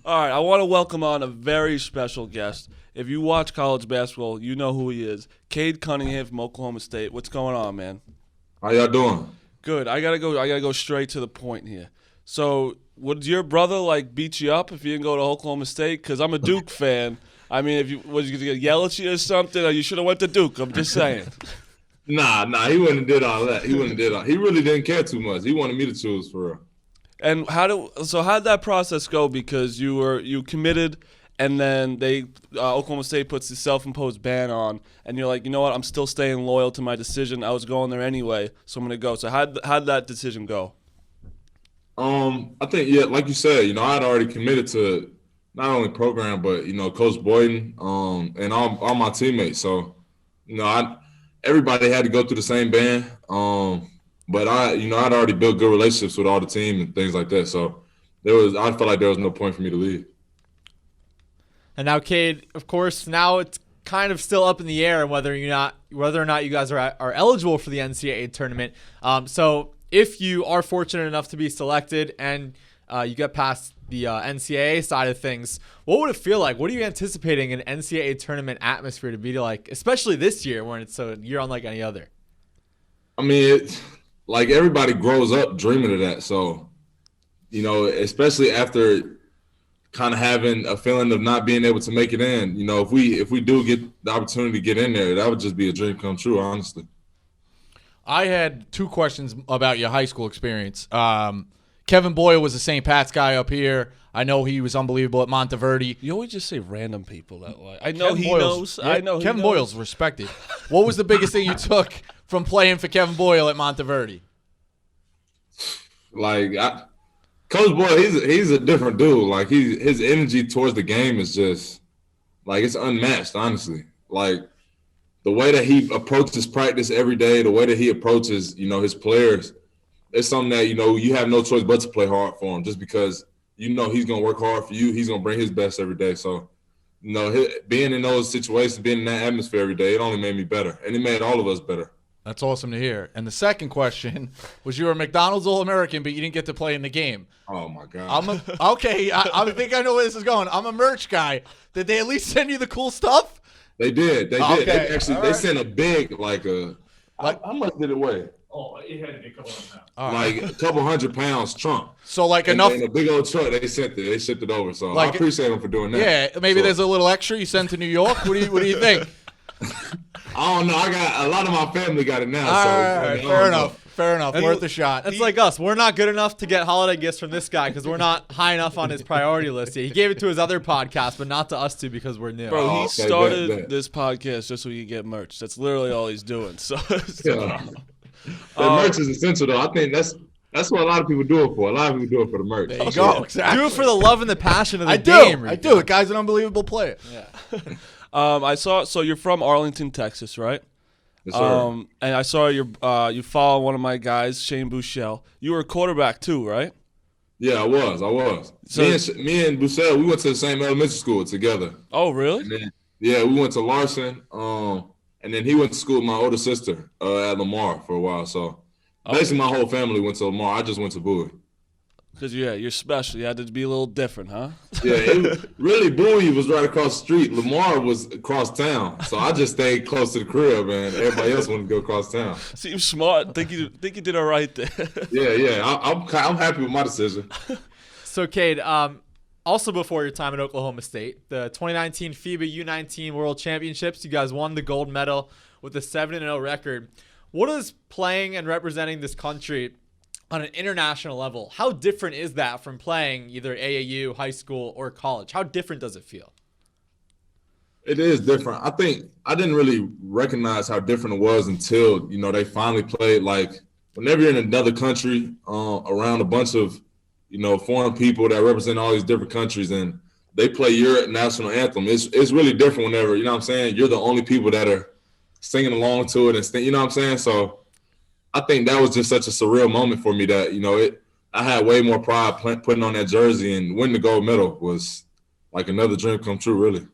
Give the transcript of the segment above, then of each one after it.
All right, I want to welcome on a very special guest. If you watch college basketball, you know who he is. Cade Cunningham from Oklahoma State. What's going on, man? How y'all doing? Good. I gotta go straight to the point here. So, would your brother beat you up if you didn't go to Oklahoma State? Because I'm a Duke fan. I mean, if you was he gonna yell at you or something, or you should have went to Duke. I'm just saying. Nah, he wouldn't have did all that. He really didn't care too much. He wanted me to choose for real. And how'd that process go? Because you committed, and then Oklahoma State puts the self-imposed ban on, and you're like, you know what? I'm still staying loyal to my decision. I was going there anyway, so I'm gonna go. So how'd that decision go? I think like you said, I had already committed to not only program but Coach Boynton, and all my teammates. So everybody had to go through the same ban. But I'd already built good relationships with all the team and things like that. So I felt like there was no point for me to leave. And now, Cade, of course, now it's kind of still up in the air whether or not you guys are eligible for the NCAA tournament. So if you are fortunate enough to be selected and you get past the NCAA side of things, what would it feel like? What are you anticipating an NCAA tournament atmosphere to be like, especially this year when it's a year unlike any other? I mean, everybody grows up dreaming of that. So, especially after kind of having a feeling of not being able to make it in, if we do get the opportunity to get in there, that would just be a dream come true, honestly. I had two questions about your high school experience. Kevin Boyle was a St. Pat's guy up here. I know he was unbelievable at Monteverdi. You always just say random people that way. I know he knows. Yeah, Kevin Boyle's respected. What was the biggest thing you took from playing for Kevin Boyle at Monteverdi? Coach Boyle, he's a different dude. His energy towards the game is just it's unmatched, honestly. The way that he approaches practice every day, the way that he approaches, his players, it's something that, you have no choice but to play hard for him just because, he's going to work hard for you. He's going to bring his best every day. So, being in those situations, being in that atmosphere every day, it only made me better. And it made all of us better. That's awesome to hear. And the second question was, you were a McDonald's All-American, but you didn't get to play in the game. Oh, my God. I think I know where this is going. I'm a merch guy. Did they at least send you the cool stuff? They did. They did. They they sent a big, how much did it weigh? Oh, it had to be a couple of pounds. A couple 100 pounds trunk. So enough. In a big old truck, they shipped it over. So I appreciate them for doing that. Yeah, maybe there's a little extra you send to New York. What do you think? I don't know. I got a lot of my family got it now. All right, fair enough. Worth a shot. It's like us. We're not good enough to get holiday gifts from this guy because we're not high enough on his priority list yet. He gave it to his other podcast, but not to us two because we're new. Bro, he started this podcast just so he could get merch. That's literally all he's doing. So, merch is essential, though. I think that's what a lot of people do it for. A lot of people do it for the merch. There you go. Exactly. Do it for the love and the passion of the game. I do. The guy's an unbelievable player. Yeah. I saw. So you're from Arlington, Texas, right? Yes, sir. And I saw you follow one of my guys, Shane Buechele. You were a quarterback too, right? Yeah, I was. So, me and Buechele, we went to the same elementary school together. Oh, really? We went to Larson. And then he went to school with my older sister at Lamar for a while. So basically my whole family went to Lamar. I just went to Bowie. Because, you're special. You had to be a little different, huh? Yeah, really, Bowie was right across the street. Lamar was across town. So I just stayed close to the crib, and everybody else wanted to go across town. Seems smart. Think you did all right there. Yeah. I'm happy with my decision. So, Cade, also before your time at Oklahoma State, the 2019 FIBA U19 World Championships, you guys won the gold medal with a 7-0 record. What is playing and representing this country on an international level? How different is that from playing either AAU, high school, or college? How different does it feel? It is different. I think I didn't really recognize how different it was until, they finally played. Whenever you're in another country around a bunch of foreign people that represent all these different countries and they play your national anthem. It's really different whenever, you know what I'm saying, you're the only people that are singing along to it and you know what I'm saying? So I think that was just such a surreal moment for me that, I had way more pride putting on that jersey, and winning the gold medal was like another dream come true, really.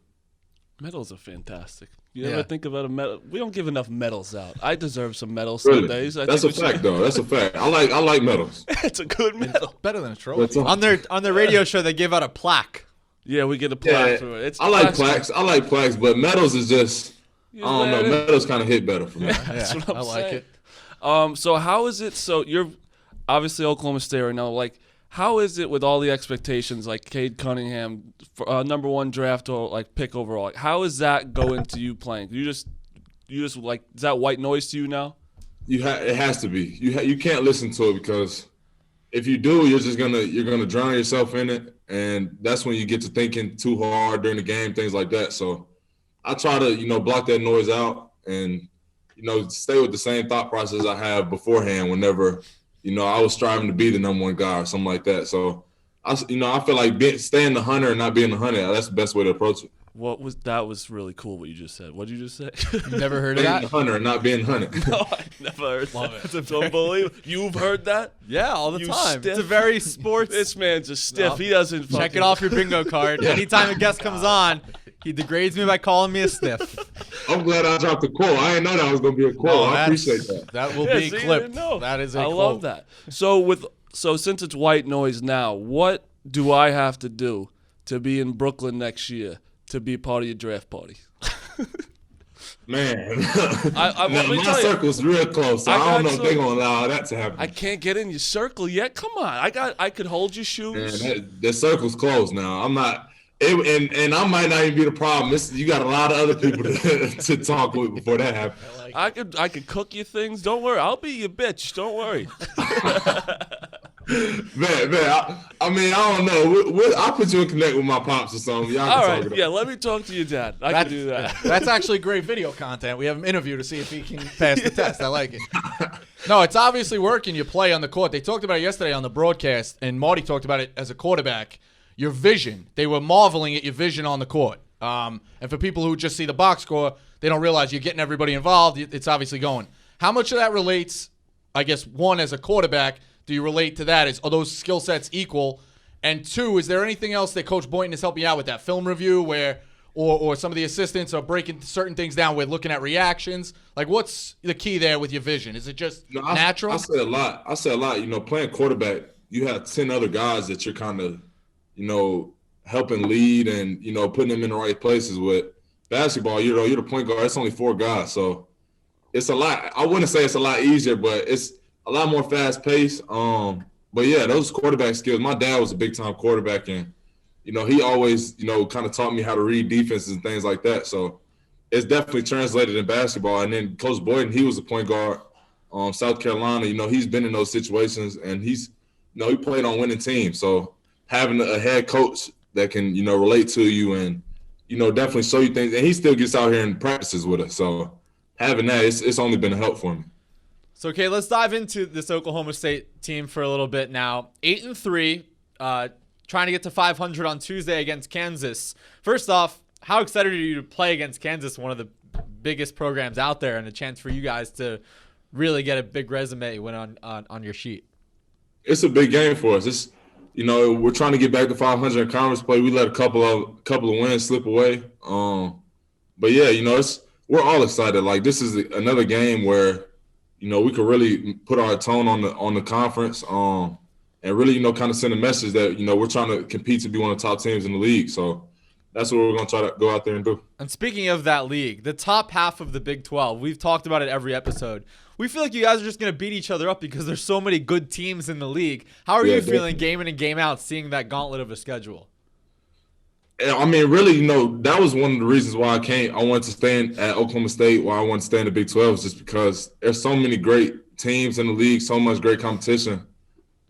Medals are fantastic. You ever think about a medal? We don't give enough medals out. I deserve some medals some days. That's a fact, though. That's a fact. I like medals. It's a good medal. It's better than a trophy. On their radio show, they give out a plaque Yeah, we get a plaque for it. I like plaques. I like plaques, but medals is just I don't know. Medals kind of hit better for me. That's what I'm like saying. it. So how is it? So you're obviously Oklahoma State right now. Like, how is it with all the expectations? Like Cade Cunningham, number 1 draft or like pick overall. Like, how is that going to you playing? You just like, is that white noise to you now? It has to be. You can't listen to it, because if you do, you're gonna drown yourself in it, and that's when you get to thinking too hard during the game, things like that. So I try to block that noise out and stay with the same thought process I have beforehand. Whenever I was striving to be the number 1 guy or something like that. So I feel like staying the hunter and not being the hunter. That's the best way to approach it. That was really cool what you just said. What did you just say? You never heard of Being that? the hunter and not being hunted. No, I never heard Love that. it. That's unbelievable. You've heard that? Yeah, all the You time. stiff. It's a very sports. This man's a stiff. No. He doesn't Check fucking- it off your bingo card. Anytime a guest comes on, he degrades me by calling me a stiff. I'm glad I dropped the quote. I didn't know that was going to be a quote. No, I appreciate that. That will Yeah, be see, I clipped. didn't know. That is a I quote. love that. So since it's white noise now, what do I have to do to be in Brooklyn next year to be part of your draft party? Man, let me my tell you, circle's real close, so I I don't got know if they're going to allow that to happen. I can't get in your circle yet. Come on, I could hold your shoes. Man, the circle's closed now. I'm not, and I might not even be the problem. You got a lot of other people to talk with before that happens. I could cook you things. Don't worry, I'll be your bitch. Don't worry. Man, I mean, I don't know. I'll put you in connect with my pops or something. Y'all All can right, talk it yeah. up. Let me talk to your dad. I can do that. That's actually great video content. We have him interview to see if he can pass the test. I like it. No, it's obviously working. You play on the court. They talked about it yesterday on the broadcast, and Marty talked about it as a quarterback. Your vision. They were marveling at your vision on the court. And for people who just see the box score, they don't realize you're getting everybody involved. It's obviously going. How much of that relates, I guess, one, as a quarterback, do you relate to that? Are those skill sets equal? And 2, is there anything else that Coach Boynton is helping you out with, that film review or some of the assistants are breaking certain things down with looking at reactions? Like, what's the key there with your vision? Is it just natural? I say a lot. Playing quarterback, you have 10 other guys that you're kind of, helping lead and, putting them in the right places. With basketball, you're the point guard. It's only 4 guys. So it's a lot. I wouldn't say it's a lot easier, but it's a lot more fast paced. But yeah, those quarterback skills. My dad was a big time quarterback, and he always kind of taught me how to read defenses and things like that. So it's definitely translated in basketball. And then Coach Boynton, he was a point guard, South Carolina. He's been in those situations, and he played on winning teams. So having a head coach that can relate to you and definitely show you things, and he still gets out here and practices with us. So having that, it's only been a help for me. So, okay, let's dive into this Oklahoma State team for a little bit now. 8-3, trying to get to 500 on Tuesday against Kansas. First off, how excited are you to play against Kansas, one of the biggest programs out there, and a chance for you guys to really get a big resume win on your sheet? It's a big game for us. It's we're trying to get back to 500 in conference play. We let a couple of wins slip away. But yeah, we're all excited. Like, this is another game where we could really put our tone on the conference, and really, kind of send a message that, we're trying to compete to be one of the top teams in the league. So that's what we're going to try to go out there and do. And speaking of that league, the top half of the Big 12, we've talked about it every episode. We feel like you guys are just going to beat each other up because there's so many good teams in the league. How are you feeling game in and game out, seeing that gauntlet of a schedule? I mean, really, that was one of the reasons why I wanted to stay at Oklahoma State, why I wanted to stay in the Big 12, is just because there's so many great teams in the league, so much great competition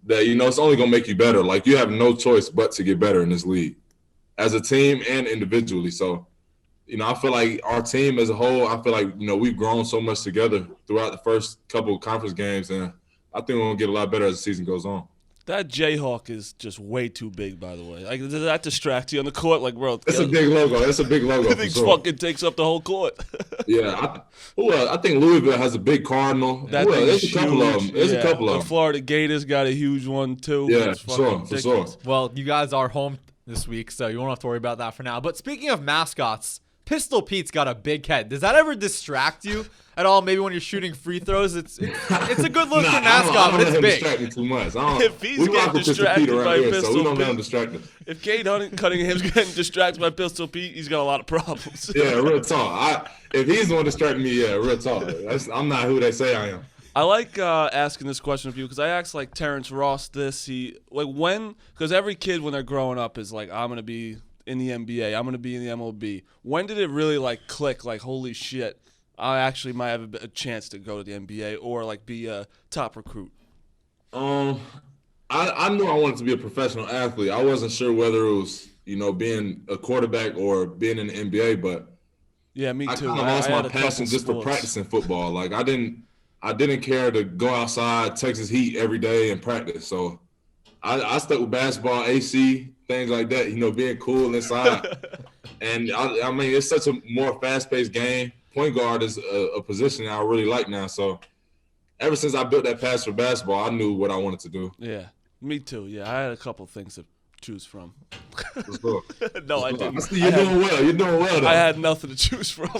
that, it's only going to make you better. Like, you have no choice but to get better in this league as a team and individually. So, I feel like our team as a whole, I feel like, we've grown so much together throughout the first couple of conference games, and I think we're going to get a lot better as the season goes on. That Jayhawk is just way too big, by the way. Like, does that distract you on the court? Like, bro, it's a big logo. It's a big logo. I think fucking takes up the whole court. Yeah, I think Louisville has a big Cardinal. There's a couple of them. There's a couple of them. The Florida Gators got a huge one too. Yeah, for sure. Well, you guys are home this week, so you won't have to worry about that for now. But speaking of mascots, Pistol Pete's got a big head. Does that ever distract you at all? Maybe when you're shooting free throws, it's a good look for Mascot, but it's big. Distract me too much. If he's getting distracted by Pistol so we don't let him Pete, distract us. if Cade Cunningham's getting distracted by Pistol Pete, he's got a lot of problems. Yeah, real talk. If he's the one distracting me, yeah, real talk. I'm not who they say I am. I like asking this question of you because I asked like Terrence Ross this. Because every kid when they're growing up is like, I'm gonna be in the NBA, I'm gonna be in the MLB. When did it really like click? Like, holy shit, I actually might have a chance to go to the NBA or like be a top recruit. I knew I wanted to be a professional athlete. I wasn't sure whether it was being a quarterback or being in the NBA, but yeah, me too. I kind of lost my passion just for practicing football. Like I didn't care to go outside Texas heat every day and practice. So I stuck with basketball, AC, things like that, being cool inside. And I mean, it's such a more fast-paced game. Point guard is a position that I really like now. So ever since I built that passion for basketball, I knew what I wanted to do. Yeah, me too. Yeah, I had a couple things to choose from. Let's go. No, I didn't. You're doing well. You're doing well, though. I had nothing to choose from.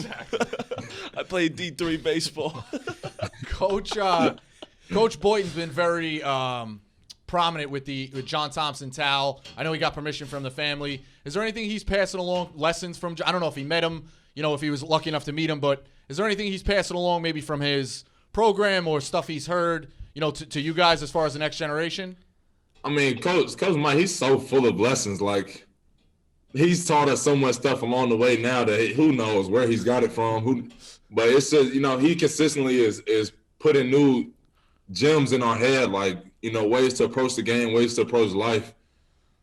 I played D3 baseball. Coach Boynton's been very prominent with John Thompson towel. I know he got permission from the family. Is there anything he's passing along, lessons from? I don't know if he met him, if he was lucky enough to meet him, but is there anything he's passing along maybe from his program or stuff he's heard, to you guys as far as the next generation? I mean, Coach Mike, he's so full of lessons. Like, he's taught us so much stuff along the way now that who knows where he's got it from. But it's just, he consistently is putting new gems in our head, like, ways to approach the game, ways to approach life.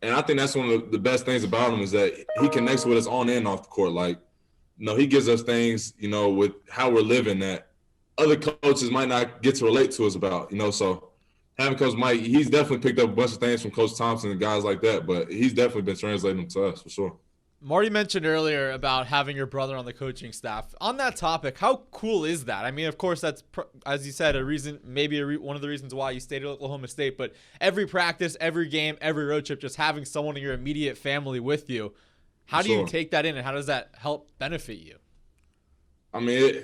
And I think that's one of the best things about him is that he connects with us on and off the court. Like, he gives us things, with how we're living that other coaches might not get to relate to us about, So having Coach Mike, he's definitely picked up a bunch of things from Coach Thompson and guys like that, but he's definitely been translating them to us for sure. Marty mentioned earlier about having your brother on the coaching staff. On that topic, how cool is that? I mean, of course, that's, as you said, one of the reasons why you stayed at Oklahoma State, but every practice, every game, every road trip, just having someone in your immediate family with you, how do you take that in, and how does that help benefit you? I mean,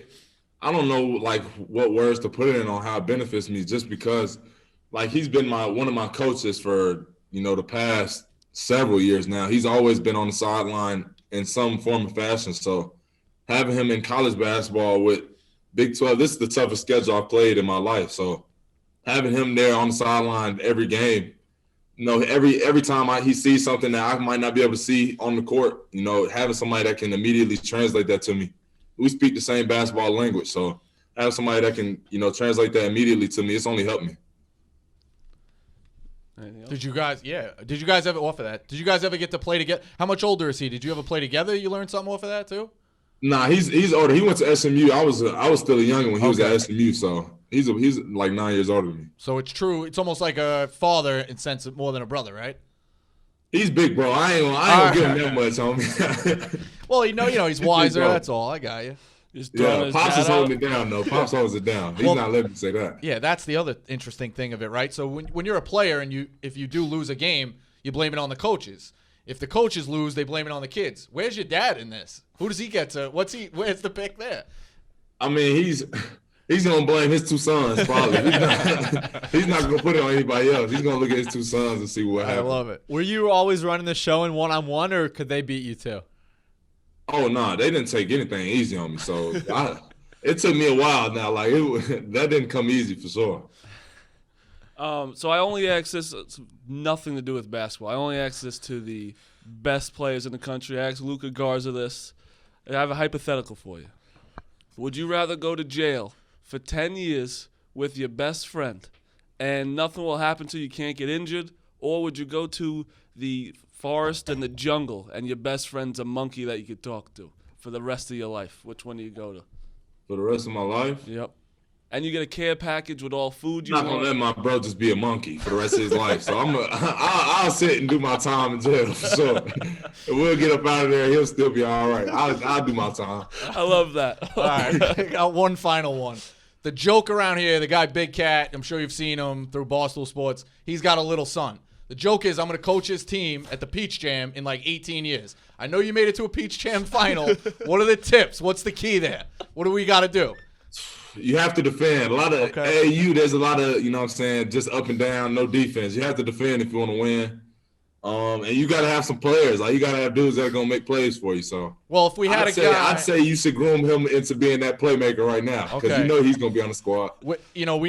I don't know, like, what words to put in on how it benefits me, just because, like, he's been one of my coaches for, the past several years now. He's always been on the sideline in some form of fashion. So having him in college basketball with Big 12, this is the toughest schedule I've played in my life. So having him there on the sideline every game, every time he sees something that I might not be able to see on the court, having somebody that can immediately translate that to me. We speak the same basketball language. So having somebody that can, translate that immediately to me, it's only helped me. Did you guys ever offer that? Did you guys ever get to play together? How much older is he? Did you ever play together? You learned something off of that too? Nah, he's older. He went to SMU. I was still a youngin' when he was at SMU, so he's like 9 years older than me. So it's true. It's almost like a father in sense of more than a brother, right? He's big, bro. I ain't gonna give him that much, homie. Well, he's wiser. That's all. I got you. Yeah, Pops is holding it down, though. Pops holds it down. He's not letting me say that. Yeah, that's the other interesting thing of it, right? So when you're a player and if you do lose a game, you blame it on the coaches. If the coaches lose, they blame it on the kids. Where's your dad in this? Who does he get to? Where's the pick there? I mean, he's gonna blame his two sons probably. He's not gonna put it on anybody else. He's gonna look at his two sons and see what happens. I love it. Were you always running the show in one-on-one, or could they beat you too? Oh, no, they didn't take anything easy on me. So it took me a while now. Like, that didn't come easy for sure. So I only ask this, it's nothing to do with basketball. I only ask this to the best players in the country. I asked Luka Garza this. I have a hypothetical for you. Would you rather go to jail for 10 years with your best friend and nothing will happen to you, you can't get injured, or would you go to the forest and the jungle and your best friend's a monkey that you could talk to for the rest of your life? Which one do you go to? For the rest of my life? Yep. And you get a care package with all food you want. I'm not going to let my bro just be a monkey for the rest of his life. So I'll sit and do my time in jail for sure. And we'll get up out of there. He'll still be all right. I'll do my time. I love that. All right. I got one final one. The joke around here, the guy Big Cat, I'm sure you've seen him through Barstool Sports. He's got a little son. The joke is I'm going to coach his team at the Peach Jam in like 18 years. I know you made it to a Peach Jam final. What are the tips? What's the key there? What do we got to do? You have to defend. A lot of AAU, there's a lot of, you know what I'm saying, just up and down, no defense. You have to defend if you want to win. And you got to have some players. Like, you got to have dudes that are going to make plays for you. So, well, if we had I'd say you should groom him into being that playmaker right now because you know he's going to be on the squad. We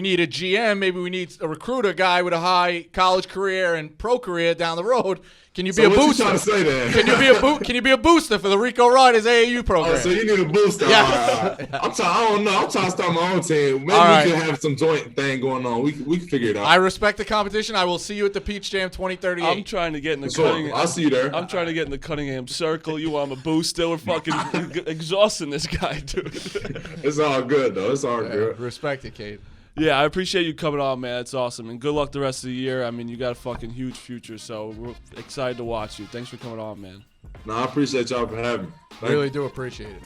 need a GM. Maybe we need a recruiter guy with a high college career and pro career down the road. Can you be a booster? What you trying to say then? Can you be a booster for the Rico Riders AAU program? Oh, so you need a booster. Yeah. I don't know. I'm trying to start my own team. Maybe we can have some joint thing going on. We can figure it out. I respect the competition. I will see you at the Peach Jam 2038. I'm trying to get in the Cunningham. I'll see you there. I'm trying to get in the Cunningham circle. You want a booster? We're fucking exhausting this guy, dude. It's all good though. It's all good. Respect it, Cade. Yeah, I appreciate you coming on, man. It's awesome. And good luck the rest of the year. I mean, you got a fucking huge future, so we're excited to watch you. Thanks for coming on, man. No, I appreciate y'all for having me. Really do appreciate it.